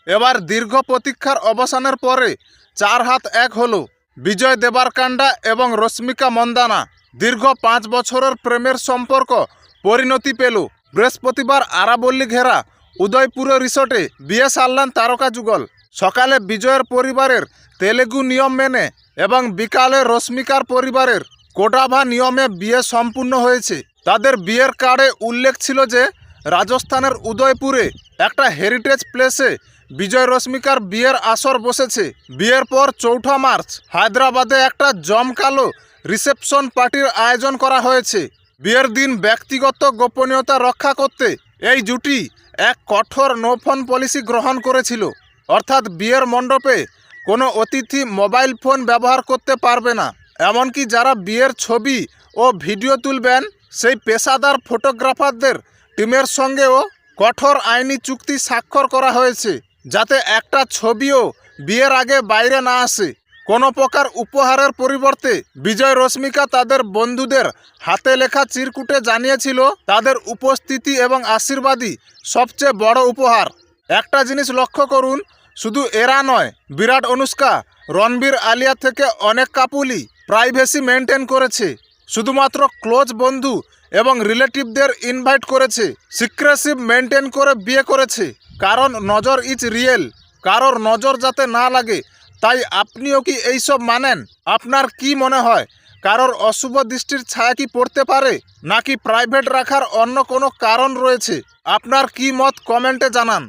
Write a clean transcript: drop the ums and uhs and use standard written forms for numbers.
এবার দীর্ঘ প্রতীক্ষার অবসানের পরে চার হাত এক হলো বিজয় দেবারকান্ডা এবং রশ্মিকা মন্দানা। দীর্ঘ 5 বছরের প্রেমের সম্পর্ক পরিণতি পেল। বৃহস্পতিবার আরাবল্লী ঘেরা উদয়পুর রিসোর্টে বিয়ে সারলেন তারকা যুগল। সকালে বিজয়ের পরিবারের তেলেগু নিয়ম মেনে এবং বিকালে রশ্মিকার পরিবারের কোডাভা নিয়মে বিয়ে সম্পূর্ণ হয়েছে। তাদের বিয়ের কার্ডে উল্লেখ ছিল যে রাজস্থানের উদয়পুরে একটা হেরিটেজ প্লেসে বিজয় রশ্মিকার বিয়ের আসর বসেছে। বিয়ের পর 4 মার্চ হায়দ্রাবাদে একটা জমকালো রিসেপশন পার্টির আয়োজন করা হয়েছে। বিয়ের দিন ব্যক্তিগত গোপনীয়তা রক্ষা করতে এই জুটি এক কঠোর নো ফোন পলিসি গ্রহণ করেছিল, অর্থাৎ বিয়ের মণ্ডপে কোনো অতিথি মোবাইল ফোন ব্যবহার করতে পারবে না। এমনকি যারা বিয়ের ছবি ও ভিডিও তুলবেন সেই পেশাদার ফটোগ্রাফারদের টিমের সঙ্গেও কঠোর আইনি চুক্তি স্বাক্ষর করা হয়েছে, যাতে একটা ছবিও বিয়ের আগে বাইরে না আসে। কোনো প্রকার উপহারের পরিবর্তে বিজয় রশ্মিকা তাদের বন্ধুদের হাতে লেখা চিরকুটে জানিয়েছিল তাদের উপস্থিতি এবং আশীর্বাদই সবচেয়ে বড় উপহার। একটা জিনিস লক্ষ্য করুন, শুধু এরা নয়, বিরাট, অনুষ্কা, রণবীর, আলিয়া থেকে অনেক কাপুলই প্রাইভেসি মেনটেন করেছে। শুধুমাত্র ক্লোজ বন্ধু এবং রিলেটিভদের ইনভাইট করেছে, সিক্রেসি মেনটেন করে বিয়ে করেছে। কারণ নজর ইজ রিয়েল, কারোর নজর যাতে না লাগে। তাই আপনিও কি এইসব মানেন? আপনার কি মনে হয়, কারোর অশুভ দৃষ্টির ছায়া কি পড়তে পারে, নাকি প্রাইভেট রাখার অন্য কোনো কারণ রয়েছে? আপনার কি মত কমেন্টে জানান।